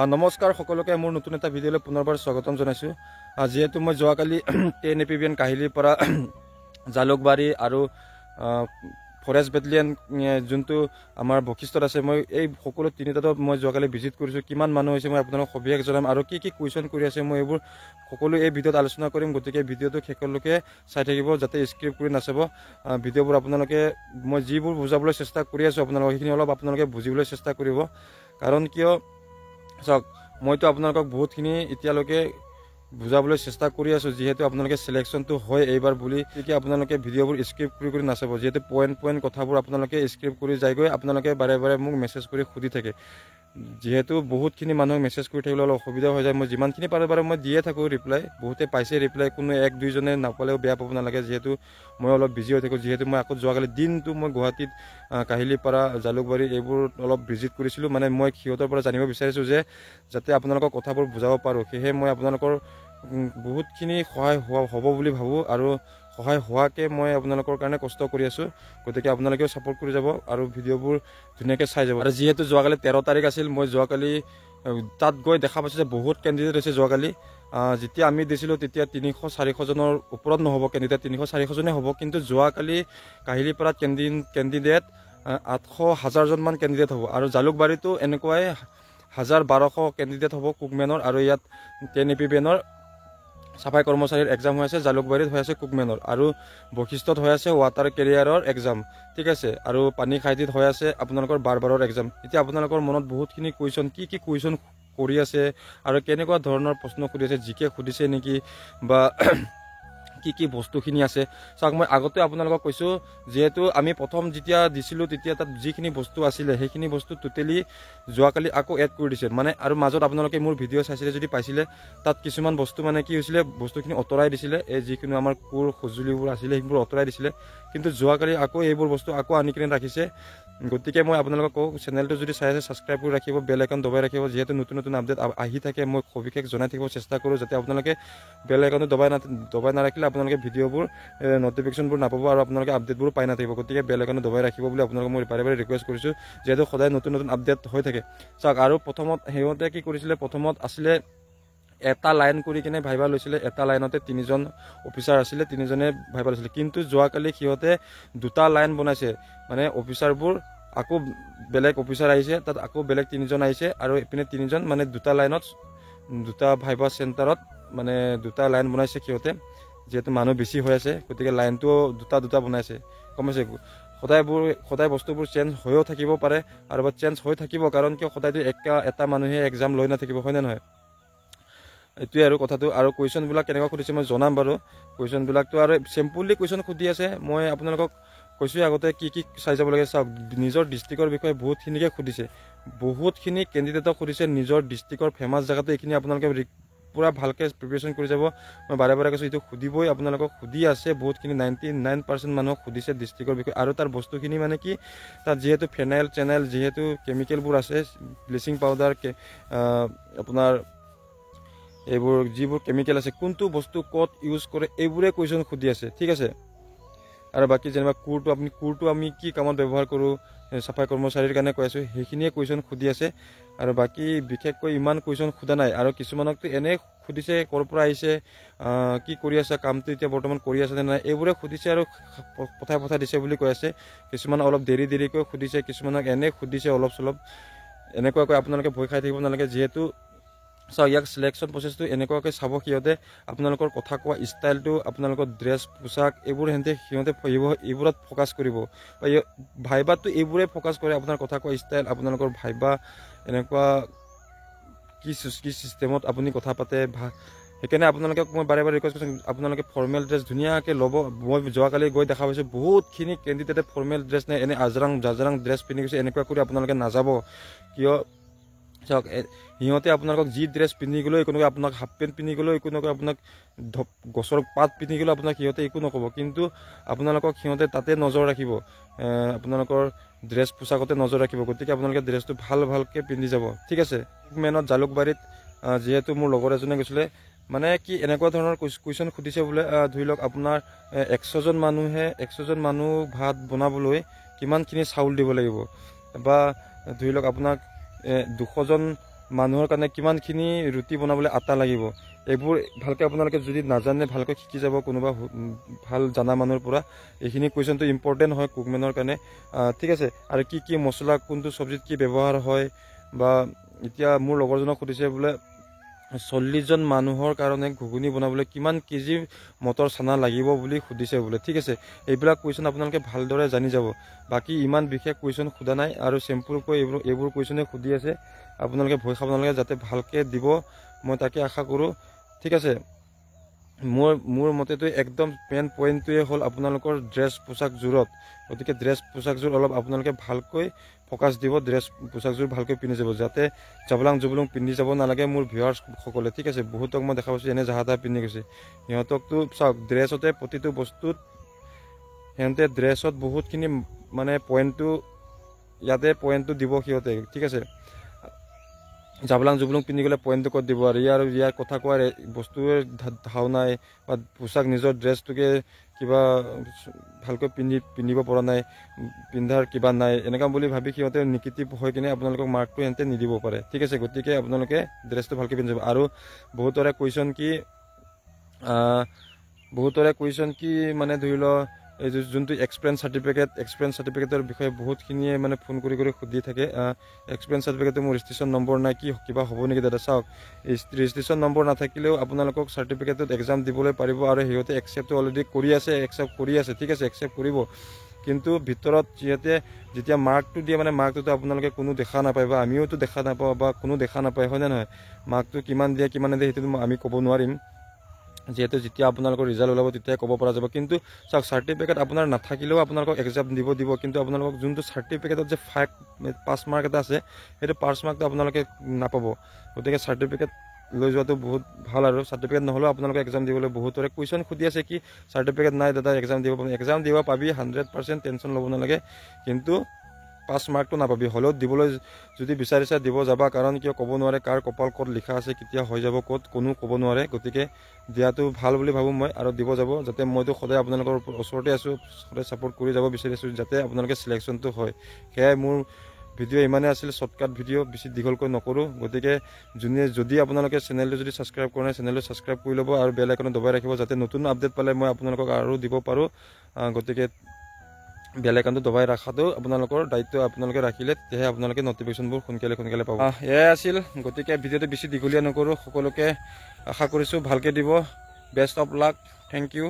নমস্কাৰ সকলোকে মোৰ নতুন এটা ভিডিঅ'লৈ পুনৰবাৰ স্বাগতম জনাইছোঁ। যেহেতু মই যোৱাকালি 10 APBN কাহিলীৰ পৰা জালুকবাৰী আৰু ফৰেষ্ট বেটেলিয়ন যোনটো আমাৰ বশিষ্ঠত আছে, মই এই সকলো তিনিটাতো মই যোৱাকালি ভিজিট কৰিছোঁ। কিমান মানুহ হৈছে মই আপোনালোকক সবিশেষ জনাম আৰু কি কি কুৱেশ্যন কৰি আছে মই এইবোৰ সকলো এই ভিডিঅ'ত আলোচনা কৰিম। গতিকে ভিডিঅ'টো শেষলৈকে চাই থাকিব, যাতে স্ক্ৰিপ্ট কৰি নাচাব। ভিডিঅ'বোৰ আপোনালোকে মই যিবোৰ বুজাবলৈ চেষ্টা কৰি আছোঁ আপোনালোকক সেইখিনি অলপ আপোনালোকে বুজিবলৈ চেষ্টা কৰিব। কাৰণ কিয় চাওক, মইতো আপোনালোকক বহুতখিনি এতিয়ালৈকে বুজাবলৈ চেষ্টা কৰি আছোঁ, যিহেতু আপোনালোকে চিলেকশ্যনটো হয় এইবাৰ বুলি। গতিকে আপোনালোকে ভিডিঅ'বোৰ স্ক্ৰিপ্ট কৰি নাচাব, যিহেতু পইণ্ট কথাবোৰ আপোনালোকে স্ক্ৰিপ্ট কৰি যায়গৈ। আপোনালোকে বাৰে বাৰে মোক মেছেজ কৰি সুধি থাকে, যিহেতু বহুতখিনি মানুহক মেছেজ কৰি থাকিলে অলপ অসুবিধা হৈ যায়। মই যিমানখিনি পাৰোঁ বাৰু মই দিয়ে থাকোঁ ৰিপ্লাই, বহুতে পাইছে ৰিপ্লাই, কোনো 1-2জনে নাপালেও বেয়া পাব নালাগে, যিহেতু মই অলপ বিজি হৈ থাকোঁ। যিহেতু মই আকৌ যোৱাকালি দিনটো মই গুৱাহাটীত কাহিলীৰ পৰা জালুকবাৰী এইবোৰ অলপ ভিজিট কৰিছিলোঁ। মানে মই সিহঁতৰ পৰা জানিব বিচাৰিছোঁ যে যাতে আপোনালোকক কথাবোৰ বুজাব পাৰোঁ, সেয়েহে মই আপোনালোকৰ বহুতখিনি সহায় হ'ব বুলি ভাবোঁ আৰু সহায় হোৱাকৈ মই আপোনালোকৰ কাৰণে কষ্ট কৰি আছোঁ। গতিকে আপোনালোকেও ছাপোৰ্ট কৰি যাব আৰু ভিডিঅ'বোৰ ধুনীয়াকৈ চাই যাব। আৰু যিহেতু যোৱাকালি 13 তাৰিখ আছিল, মই যোৱাকালি তাত গৈ দেখা পাইছোঁ যে বহুত কেণ্ডিডেট হৈছে। যোৱাকালি যেতিয়া আমি দিছিলোঁ তেতিয়া 300-400জনৰ ওপৰত নহ'ব কেণ্ডিডেট, 300-400জনে হ'ব। কিন্তু যোৱাকালি কাহিলীৰ পৰা কেণ্ডিডেট 800-1000জনমান কেণ্ডিডেট হ'ব। আৰু জালুকবাৰীতো এনেকুৱাই 1000-1200 কেণ্ডিডেট হ'ব কুকমেনৰ। আৰু ইয়াত 10 APBNৰ চাফাই কৰ্মচাৰীৰ এক্সাম হৈ আছে, জালুকবাৰীত হৈ আছে কুকমেনৰ, আৰু বশিষ্ঠত হৈ আছে ৱাটাৰ কেৰিয়াৰৰ এক্সাম, ঠিক আছে। আৰু পানী খাইটিত হৈ আছে আপোনালোকৰ বাৰবাৰৰ এক্সাম। এতিয়া আপোনালোকৰ মনত বহুতখিনি কুৱেশ্যন, কি কুৱেশ্যন কৰি আছে আৰু কেনেকুৱা ধৰণৰ প্ৰশ্ন সুধি আছে, জিকে সুধিছে নেকি বা কি বস্তুখিনি আছে। চাওক, মই আগতে আপোনালোকক কৈছোঁ, যিহেতু আমি প্ৰথম যেতিয়া দিছিলোঁ তেতিয়া তাত যিখিনি বস্তু আছিলে সেইখিনি বস্তু টোটেলি যোৱাকালি আকৌ এড কৰি দিছে। মানে আৰু মাজত আপোনালোকে মোৰ ভিডিঅ' চাইছিলে যদি পাইছিলে, তাত কিছুমান বস্তু মানে কি হৈছিলে, বস্তুখিনি আঁতৰাই দিছিলে। এই যিখিনি আমাৰ কোৰ সঁজুলিবোৰ আছিলে সেইবোৰ আঁতৰাই দিছিলে, কিন্তু যোৱাকালি আকৌ এইবোৰ বস্তু আকৌ আনি কিনে ৰাখিছে। গতিকে মই আপোনালোকক কওঁ, চেনেলটো যদি চাই আছে ছাবস্ক্ৰাইব কৰি ৰাখিব, বেল আইকন দবাই ৰাখিব, যিহেতু নতুন নতুন আপডেট আহি থাকে। মই সবিশেষ জনাই থাকিব চেষ্টা কৰোঁ, যাতে আপোনালোকে বেল আইকনটো দবাই নাৰাখিলে আপোনালোকে ভিডিঅ'বোৰ নটিফিকেশ্যনবোৰ নাপাব আৰু আপোনালোকে আপডেটবোৰ পাই নাথাকিব। গতিকে বেল আইকনটো দবাই ৰাখিব বুলি আপোনালোকক মই বাৰে বাৰে ৰিকুৱেষ্ট কৰিছোঁ, যিহেতু সদায় নতুন নতুন আপডেট হৈ থাকে। চাওক, আৰু প্ৰথমত সিহঁতে কি কৰিছিলে, প্ৰথমত আছিলে এটা লাইন কৰি কিনে ভাইবা লৈছিলে। এটা লাইনতে 3জন অফিচাৰ আছিলে, 3জনে ভাইবা লৈছিলে। কিন্তু যোৱাকালি সিহঁতে 2টা লাইন বনাইছে, মানে অফিচাৰবোৰ আকৌ বেলেগ অফিচাৰ আহিছে, তাত আকৌ বেলেগ 3জন আহিছে, আৰু এইপিনে 3জন, মানে 2টা লাইনত 2টা ভাইবা চেণ্টাৰত মানে 2টা লাইন বনাইছে সিহঁতে, যিহেতু মানুহ বেছি হৈ আছে। গতিকে লাইনটো 2টা বনাইছে, গম পাইছে। সদায় বস্তুবোৰ চেঞ্জ হৈও থাকিব পাৰে আৰু চেঞ্জ হৈ থাকিব, কাৰণ কিয় সদায়তো এটা মানুহে এক্সাম লৈ নাথাকিব, হয়নে নহয়। এইটোৱে আৰু কথাটো। আৰু কুৱেশ্যনবিলাক কেনেকুৱা সুধিছে মই জনাম বাৰু। কুৱেশ্যনবিলাকতো আৰু চিম্পুলি কুৱেশ্যন সুধি আছে। মই আপোনালোকক কৈছোঁ আগতে কি চাই যাব লাগে। চাওক, নিজৰ ডিষ্ট্ৰিক্টৰ বিষয়ে বহুতখিনিকে সুধিছে, বহুতখিনি কেণ্ডিডেটক সুধিছে। নিজৰ ডিষ্ট্ৰিক্টৰ ফেমাছ জেগাটো এইখিনি আপোনালোকে পূৰা ভালকৈ প্ৰিপেৰেশ্যন কৰি যাব। মই বাৰে বাৰে কৈছোঁ, এইটো সুধিবই, আপোনালোকক সুধি আছে বহুতখিনি। 99% মানুহক সুধিছে ডিষ্ট্ৰিক্টৰ বিষয়ে। আৰু তাৰ বস্তুখিনি মানে কি, তাত যিহেতু ফেনাইল চেনাইল, যিহেতু কেমিকেলবোৰ আছে, ব্লিচিং পাউডাৰ, আপোনাৰ এইবোৰ যিবোৰ কেমিকেল আছে, কোনটো বস্তু ক'ত ইউজ কৰে, এইবোৰে কুৱেশ্যন সুধি আছে, ঠিক আছে। আৰু বাকী যেনিবা কোৰটো আমি কি কামত ব্যৱহাৰ কৰোঁ, চাফাই কৰ্মচাৰীৰ কাৰণে কৈ আছোঁ, সেইখিনিয়ে কুৱেশ্যন সুধি আছে। আৰু বাকী বিশেষকৈ ইমান কুৱেশ্যন সোধা নাই। আৰু কিছুমানকতো এনেই সুধিছে, ক'ৰ পৰা আহিছে, কি কৰি আছে, কামটো এতিয়া বৰ্তমান কৰি আছে নে নাই, এইবোৰে সুধিছে আৰু পঠাই দিছে বুলি কৈ আছে। কিছুমান অলপ দেৰিকৈ সুধিছে, কিছুমানক এনেই সুধিছে অলপ চলপ। এনেকুৱাকৈ আপোনালোকে ভয় খাই থাকিব নালাগে, যিহেতু চাওক, ইয়াক চিলেকশ্যন প্ৰচেছটো এনেকুৱাকৈ চাব সিহঁতে। আপোনালোকৰ কথা কোৱা ষ্টাইলটো, আপোনালোকৰ ড্ৰেছ পোছাক, সিহঁতে এইবোৰত ফ'কাছ কৰিব। ভাইবাটো এইবোৰে ফ'কাছ কৰে, আপোনাৰ কথা কোৱা ষ্টাইল, আপোনালোকৰ ভাইবা এনেকুৱা কি ছিষ্টেমত আপুনি কথা পাতে। সেইকাৰণে আপোনালোকে মই বাৰে বাৰে ৰিকুৱেষ্ট কৰিছোঁ, আপোনালোকে ফৰ্মেল ড্ৰেছ ধুনীয়াকৈ ল'ব। মই যোৱাকালি গৈ দেখা পাইছোঁ বহুতখিনি কেণ্ডিডেটে ফৰ্মেল ড্ৰেছ নাই, এনেই জাজৰাং ড্ৰেছ পিন্ধি গৈছে। এনেকুৱা কৰি আপোনালোকে নাযাব। কিয়, চাওক, সিহঁতে আপোনালোকক যি ড্ৰেছ পিন্ধি গ'লেও একো নকয়, আপোনাক হাফ পেণ্ট পিন্ধি গ'লেও একো নকয়, আপোনাক গছৰ পাত পিন্ধি গ'লেও আপোনাক সিহঁতে একো নক'ব। কিন্তু আপোনালোকক সিহঁতে তাতে নজৰ ৰাখিব, আপোনালোকৰ ড্ৰেছ পোছাকতে নজৰ ৰাখিব। গতিকে আপোনালোকে ড্ৰেছটো ভালকৈ পিন্ধি যাব, ঠিক আছে। মেনত জালুকবাৰীত যিহেতু মোৰ লগৰ এজনে গৈছিলে, মানে কি এনেকুৱা ধৰণৰ কুৱেশ্যন সুধিছে বোলে। ধৰি লওক, আপোনাৰ 100জন মানুহ ভাত বনাবলৈ কিমানখিনি চাউল দিব লাগিব, বা ধৰি লওক আপোনাক 200জন মানুহৰ কাৰণে কিমানখিনি ৰুটি বনাবলৈ আটা লাগিব এইবোৰ ভালকৈ আপোনালোকে যদি নাজানে ভালকৈ শিকি যাব কোনোবা ভাল জানা মানুহৰ পৰা। এইখিনি কুৱেশ্যনটো ইম্পৰ্টেণ্ট হয় কুকমেনৰ কাৰণে। ঠিক আছে, আৰু কি কি মছলা কোনটো চব্জিত কি ব্যৱহাৰ হয়, বা এতিয়া মোৰ লগৰজনক সুধিছে বোলে 40 জন মানুহৰ কাৰণে ঘুগুনি বনাবলৈ কিমান কেজি মটৰ চানা লাগিব বুলি সুধিছে বোলে। ঠিক আছে, এইবিলাক কুৱেশ্যন আপোনালোকে ভালদৰে জানি যাব। বাকী ইমান বিশেষ কুৱেশ্যন সোধা নাই আৰু চিম্পুলকৈ এইবোৰ কুৱেশ্যনে সুধি আছে। আপোনালোকে ভয় খাব নালাগে, যাতে ভালকৈ দিব মই তাকে আশা কৰোঁ। ঠিক আছে, মোৰ মতেতো একদম মেইন পইণ্টটোৱে হ'ল আপোনালোকৰ ড্ৰেছ পোছাকযোৰত। গতিকে ড্ৰেছ পোছাকযোৰ অলপ আপোনালোকে ভালকৈ ফ'কাছ দিব, ড্ৰেছ পোছাকযোৰ ভালকৈ পিন্ধি যাব, যাতে জাবলাং জুবলুং পিন্ধি যাব নালাগে মোৰ ভিউৱাৰ্ছসকলে। ঠিক আছে, বহুতক মই দেখা পাইছোঁ এনে জাহা তাহা পিন্ধি গৈছে। সিহঁতকতো চাওক ড্ৰেছতে প্ৰতিটো বস্তুত সিহঁতে ড্ৰেছত বহুতখিনি মানে পইণ্টটো দিব সিহঁতে। ঠিক আছে, জাবলাং জুবলুং পিন্ধি গ'লে পইণ্টটো ক'ত দিব, আৰু ইয়াৰ কথা কোৱাৰ বস্তুৱে ধাৰণাই বা পোছাক নিজৰ ড্ৰেছটোকে কিবা ভালকৈ পিন্ধিব পৰা নাই, পিন্ধাৰ কিবা নাই, এনেকুৱা বুলি ভাবি সিহঁতে নিগেটিভ হৈ কিনে আপোনালোকক মাৰ্কটো সিহঁতে নিদিব পাৰে। ঠিক আছে, গতিকে আপোনালোকে ড্ৰেছটো ভালকৈ পিন্ধি যাব। আৰু বহুতৰে কুৱেশ্যন কি মানে ধৰি লওক এই যোনটো এক্সপিৰিয়েঞ্চ চাৰ্টিফিকেটৰ বিষয়ে বহুতখিনিয়ে মানে ফোন কৰি সুধি থাকে। এক্সপিৰিয়েঞ্চ চাৰ্টিফিকেটটো মোৰ ৰেজিষ্ট্ৰেশ্যন নম্বৰ নাই, কি কিবা হ'ব নেকি দাদা? চাওক, ৰেজিষ্ট্ৰেশ্যন নম্বৰ নাথাকিলেও আপোনালোকক চাৰ্টিফিকেটত এক্সাম দিবলৈ পাৰিব, আৰু সিহঁতে একচেপ্টটো অলৰেডি কৰি আছে। ঠিক আছে, একচেপ্ট কৰিব, কিন্তু ভিতৰত যেতিয়া মাৰ্কটো দিয়ে মানে মাৰ্কটোতো আপোনালোকে কোনো দেখা নাপায়, বা আমিওতো দেখা নাপাওঁ, বা কোনো দেখা নাপায়, হয় নে নহয়? মাৰ্কটো কিমান দিয়ে কিমান নিদিয়ে সেইটো আমি ক'ব নোৱাৰিম, যিহেতু যেতিয়া আপোনালোকৰ ৰিজাল্ট ওলাব তেতিয়াই ক'ব পৰা যাব। কিন্তু চাওক, চাৰ্টিফিকেট আপোনাৰ নাথাকিলেও আপোনালোকক এক্সাম দিব, কিন্তু আপোনালোকক যোনটো চাৰ্টিফিকেটত যে 5 মাৰ্ক এটা আছে সেইটো 5 মাৰ্কটো আপোনালোকে নাপাব। গতিকে চাৰ্টিফিকেট লৈ যোৱাটো বহুত ভাল, আৰু চাৰ্টিফিকেট নহ'লেও আপোনালোকে এক্সাম দিবলৈ বহুতৰে কুৱেশ্যন সুধি আছে কি চাৰ্টিফিকেট নাই দাদা এক্সাম দিব পাবি 100%, টেনশ্যন ল'ব নালাগে, কিন্তু 5 মাৰ্কটো নাপাবি। হ'লেও দিবলৈ যদি বিচাৰিছা দিব যাবা, কাৰণ কিয় ক'ব নোৱাৰে কাৰ কপাল ক'ত লিখা আছে, কেতিয়া হৈ যাব কোনো ক'ব নোৱাৰে। গতিকে দিয়াটো ভাল বুলি ভাবোঁ মই, আৰু দিব যাব, যাতে মইতো সদায় আপোনালোকৰ ওচৰতে আছোঁ, সদায় ছাপোৰ্ট কৰি যাব বিচাৰিছোঁ যাতে আপোনালোকে চিলেকশ্যনটো হয়। সেয়াই মোৰ ভিডিঅ' ইমানেই আছিল, শ্বৰ্টকাট ভিডিঅ', বেছি দীঘলকৈ নকৰোঁ। গতিকে যদি আপোনালোকে চেনেলটো যদি ছাবস্ক্ৰাইব কৰা নাই চেনেলটো ছাবস্ক্ৰাইব কৰি ল'ব, আৰু বেল আইকনটো দবাই ৰাখিব, যাতে নতুন আপডেট পালে মই আপোনালোকক আৰু দিব পাৰোঁ। গতিকে বেল আইকনটো দবাই ৰখাটো আপোনালোকৰ দায়িত্ব, আপোনালোকে ৰাখিলে তেতিয়াহে আপোনালোকে নটিফিকেশ্যনবোৰ সোনকালে পাব। এয়াই আছিল, গতিকে ভিডিঅ'টো বেছি দীঘলীয়া নকৰোঁ, সকলোকে আশা কৰিছোঁ ভালকৈ দিব। Best of luck, thank U.